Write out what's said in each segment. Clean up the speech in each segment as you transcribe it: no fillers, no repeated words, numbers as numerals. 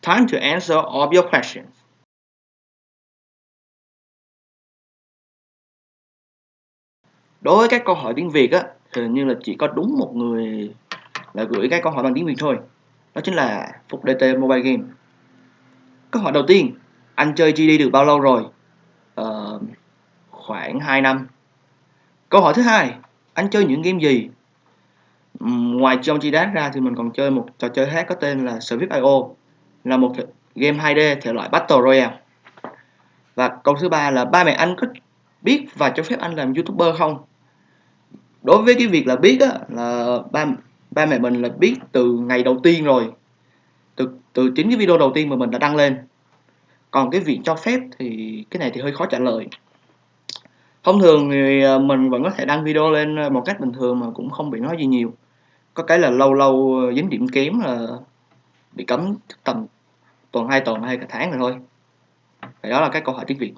time to answer all of your questions. Đối với các câu hỏi tiếng Việt á, thì hình như là chỉ có đúng một người là gửi các câu hỏi bằng tiếng Việt thôi. Đó chính là Phục DT Mobile Game. Câu hỏi đầu tiên, anh chơi GD được bao lâu rồi? Khoảng 2 năm. Câu hỏi thứ hai, anh chơi những game gì? Ngoài Geometry Dash ra thì mình còn chơi một trò chơi khác có tên là Speedcuber, là một game 2D thể loại Battle Royale. Và câu thứ ba là ba mẹ anh có biết và cho phép anh làm YouTuber không? Đối với cái việc là biết á, là ba mẹ mình là biết từ ngày đầu tiên rồi, từ chính cái video đầu tiên mà mình đã đăng lên. Còn cái việc cho phép thì cái này thì hơi khó trả lời. Thông thường thì mình vẫn có thể đăng video lên một cách bình thường mà cũng không bị nói gì nhiều. Có cái là lâu lâu dính điểm kém là bị cấm tầm tuần 2 tuần hay cả tháng rồi thôi. Vậy đó là các câu hỏi tiếng Việt.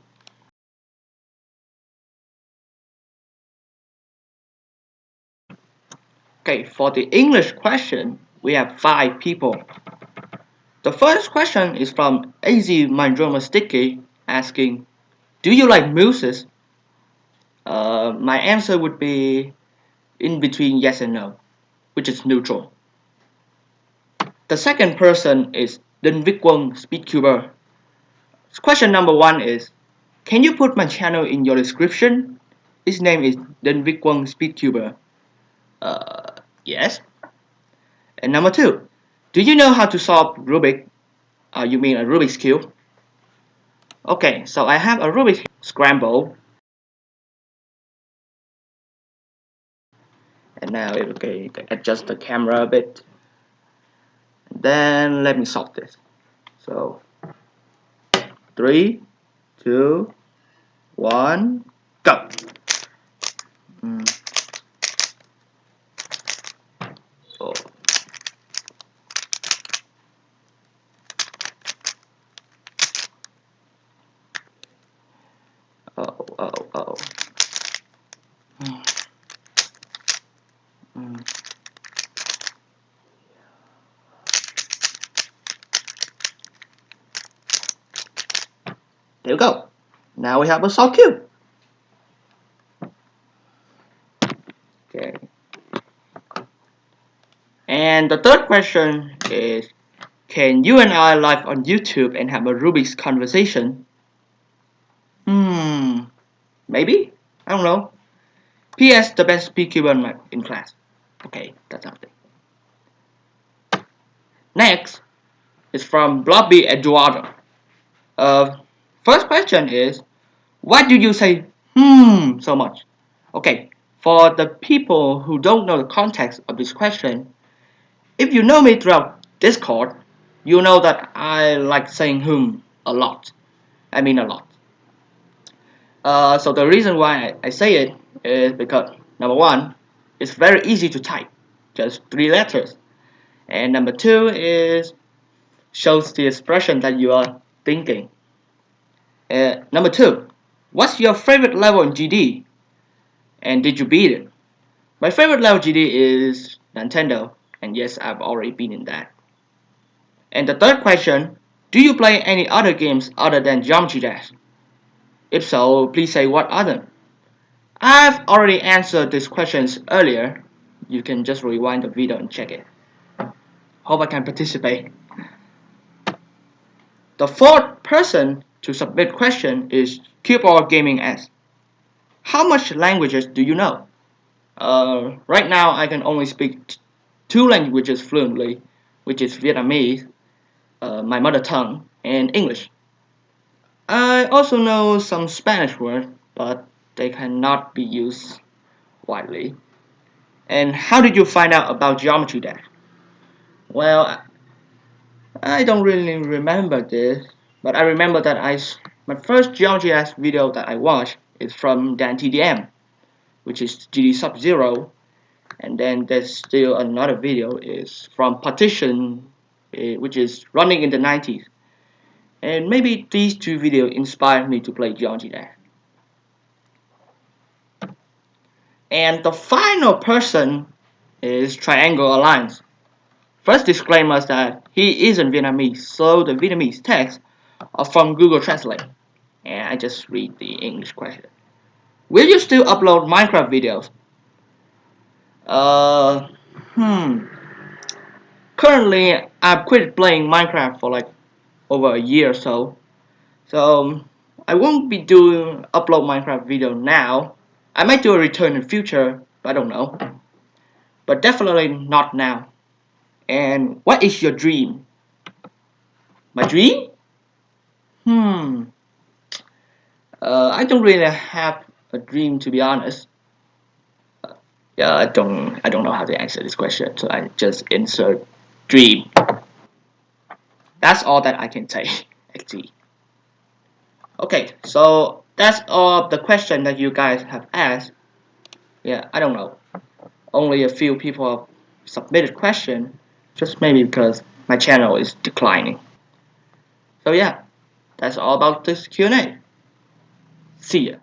Okay, for the English question, we have 5 people. The first question is from AZ Mindroma Sticky asking, do you like music? My answer would be in between yes and no, which is neutral. The second person is Quân Speedcuber. Question number 1 is, can you put my channel in your description? His name is Quân Speedcuber. Yes. And number 2, do you know how to solve Rubik? You mean a Rubik's Cube? Okay, so I have a Rubik's Scramble. And now okay, adjust the camera a bit. Then let me solve this. So 3, 2, 1, go. Oh. Oh. There we go. Now we have a solved cube. Okay. And the third question is, can you and I live on YouTube and have a Rubik's conversation? Maybe? I don't know. P.S. the best Speedcuber in class. Okay, that's something. Next is from Blobby Eduardo. First question is, why do you say so much? Okay, for the people who don't know the context of this question, if you know me throughout Discord, you know that I like saying a lot. I mean a lot. So the reason why I say it is because number 1, it's very easy to type, just 3 letters. And number 2 is shows the expression that you are thinking. Number 2, what's your favorite level in GD? And did you beat it? My favorite level GD is Nintendo, and yes, I've already been in that. And the third question, do you play any other games other than Geometry Dash? If so, please say what other. I've already answered these questions earlier. You can just rewind the video and check it. Hope I can participate. The fourth person to submit question is QnA Gaming S. How much languages do you know? Right now I can only speak 2 languages fluently, which is Vietnamese, my mother tongue, and English. I also know some Spanish words, but they cannot be used widely. And how did you find out about Geometry Dash? Well, I don't really remember this, but I remember that my first Geometry Dash video that I watched is from Dan TDM, which is GD Sub-Zero, and then there's still another video is from Partition, which is running in the 90s. And maybe these 2 videos inspired me to play Geometry Dash. And the final person is Triangle Alliance. First disclaimer is that he isn't Vietnamese, so the Vietnamese text are from Google Translate. And I just read the English question. Will you still upload Minecraft videos? Uh, hmm. Currently, I've quit playing Minecraft for like over a year or so. So I won't be doing upload Minecraft video now. I might do a return in the future, I don't know. But definitely not now. And what is your dream? My dream? Hmm. I don't really have a dream, to be honest. Yeah, I don't know how to answer this question, so I just insert dream. That's all that I can say, actually. Okay, so that's all of the question that you guys have asked. Yeah, I don't know. Only a few people have submitted question, just maybe because my channel is declining. So yeah, that's all about this Q&A. See ya.